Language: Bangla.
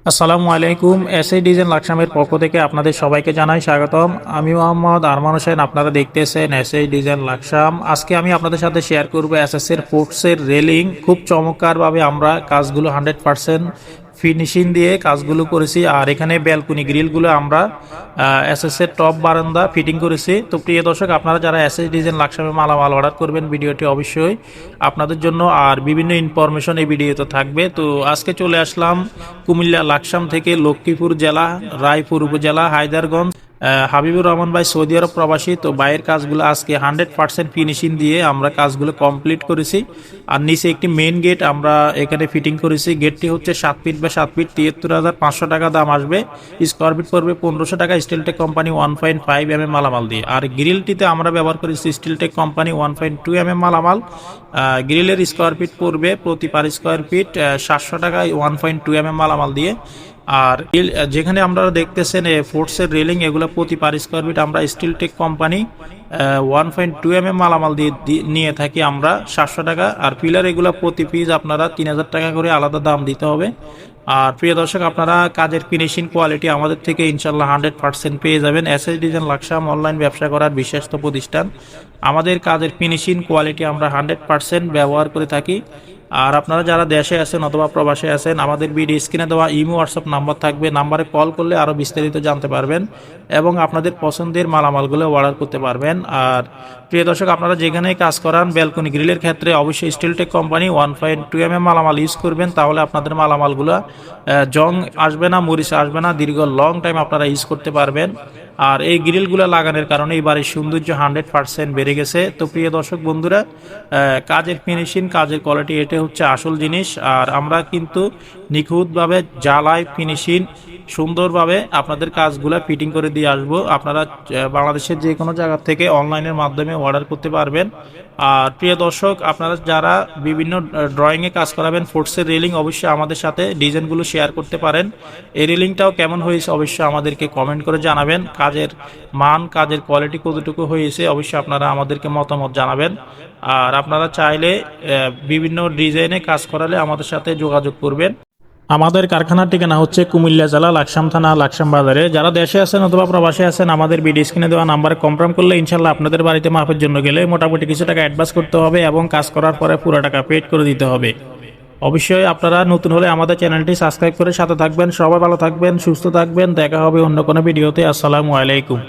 আসসালামু আলাইকুম। এসএ ডিজাইন লাকসামের পক্ষ থেকে আপনাদের সবাইকে জানাই স্বাগতম। আমি মোহাম্মদ আরমান হোসেন, আপনারা দেখতেছেন এসএ ডিজাইন লাকসাম। আজকে আমি আপনাদের সাথে শেয়ার করব এসএস এর ফোর্সের রেলিং। খুব চমৎকারভাবে আমরা কাজগুলো 100% ফিনিশিং দিয়ে কাজগুলো করেছি। আর এখানে ব্যালকনি গ্রিলগুলো আমরা এসএস এর টপ বারান্দা ফিটিং করেছি। তো প্রিয় দর্শক, আপনারা যারা এসএস ডিজাইন লাকসামে মালামাল অর্ডার করবেন, ভিডিওটি অবশ্যই আপনাদের জন্য আর বিভিন্ন ইনফরমেশন এই ভিডিওতে থাকবে। তো আজকে চলে আসলাম কুমিল্লা লাকসাম থেকে লক্ষ্মীপুর জেলা, রায়পুর উপজেলা, হায়দারগঞ্জ। হাবিবুর রহমান ভাই সৌদি আরব প্রবাসী। তো বাইরের কাজগুলো আজকে 100% ফিনিশিং দিয়ে আমরা কাজগুলো কমপ্লিট করেছি। আর নিচে একটি মেইন গেট আমরা এখানে ফিটিং করেছি। গেটটি হচ্ছে 7 ফিট বা 7 ফিট, 73,500 টাকা দাম আসবে। স্কোয়ার ফিট পড়বে 1500 টাকা। স্টিলটেক কোম্পানি 1.5 mm মালামাল দিয়ে। আর গ্রিলটিতে আমরা ব্যবহার করেছি স্টিলটেক কোম্পানি 1.2 mm মালামাল। গ্রিলের স্কোয়ার ফিট পড়বে প্রতি পার স্কোয়ার ফিট 700 টাকায় 1.2 mm মালামাল দিয়ে। আর যেখানে আমরা দেখতেছেন ফোর্সের রেলিং, এগুলো প্রতি পার স্কোয়ার ফিট আমরা স্টিলটেক কোম্পানি 1.2 mm মালামাল দিয়ে নিয়ে থাকি আমরা 700 টাকা। আর পিলার এগুলো প্রতি পিস আপনারা 3000 টাকা করে আলাদা দাম দিতে হবে। আর প্রিয় দর্শক, আপনারা কাজের ফিনিশিং কোয়ালিটি আমাদের থেকে ইনশাল্লাহ 100% পেয়ে যাবেন। এসএস ডিজাইন লাকসাম অনলাইন ব্যবসা করার বিশ্বস্ত প্রতিষ্ঠান। আমাদের কাজের ফিনিশিং কোয়ালিটি আমরা 100% ব্যবহার করে থাকি। আর আপনারা যারা দেশে আছেন অথবা প্রবাসে আছেন, আমাদের ভিডিও স্ক্রিনে দেওয়া ইমো হোয়াটসঅ্যাপ নাম্বার থাকবে, নাম্বারে কল করলে আরও বিস্তারিত জানতে পারবেন এবং আপনাদের পছন্দের মালামালগুলো অর্ডার করতে পারবেন। আর প্রিয় দর্শক, আপনারা যেখানেই কাজ করান ব্যালকনি গ্রিলের ক্ষেত্রে অবশ্যই স্টিলটেক কোম্পানি 1.2 mm মালামাল ইউজ করবেন, তাহলে আপনাদের মালামালগুলো জং আসবে না, মরিচ আসবে না, দীর্ঘ লং টাইম আপনারা ইউজ করতে পারবেন। আর এই গ্রিলগুলো লাগানোর কারণে এই বাড়ির সৌন্দর্য 100% বেড়ে গেছে। তো প্রিয় দর্শক বন্ধুরা, কাজের ফিনিশিং, কাজের কোয়ালিটি, এটা হচ্ছে আসল জিনিস। আর আমরা কিন্তু নিখুঁতভাবে জ্বালাই ফিনিশিং সুন্দরভাবে আপনাদের কাজগুলো ফিটিং করে দিয়ে আসবো। আপনারা বাংলাদেশের যে কোনো জায়গা থেকে অনলাইনের মাধ্যমে অর্ডার করতে পারবেন। আর প্রিয় দর্শক, আপনারা যারা বিভিন্ন ড্রয়িংয়ে কাজ করাবেন ফোর্সের রেলিং, অবশ্যই আমাদের সাথে ডিজাইনগুলো শেয়ার করতে পারেন। এই রেলিংটাও কেমন হয়েছে অবশ্যই আমাদেরকে কমেন্ট করে জানাবেন। কাজের মান, কাজের কোয়ালিটি কতটুকু হয়েছে অবশ্যই আপনারা আমাদেরকে মতামত জানাবেন। আর আপনারা চাইলে বিভিন্ন ডিজাইনে কাজ করালে আমাদের সাথে যোগাযোগ করবেন। আমাদের কারখানার ঠিকানা হচ্ছে কুমিল্লা জেলা, লাকসাম থানা, লাকসাম বাজারে। যারা দেশে আছেন অথবা প্রবাসে আছেন, আমাদের ভিডিও স্ক্রিনে দেওয়া নাম্বারে কনফার্ম করলে ইনশাল্লাহ আপনাদের বাড়িতে মাপের জন্য গেলে মোটামুটি কিছু টাকা অ্যাডভান্স করতে হবে এবং কাজ করার পরে পুরো টাকা পেড করে দিতে হবে। অবশ্যই আপনারা নতুন হলে আমাদের চ্যানেলটি সাবস্ক্রাইব করে সাথে থাকবেন। সবাই ভালো থাকবেন, সুস্থ থাকবেন। দেখা হবে অন্য কোনো ভিডিওতে। আসসালামু আলাইকুম।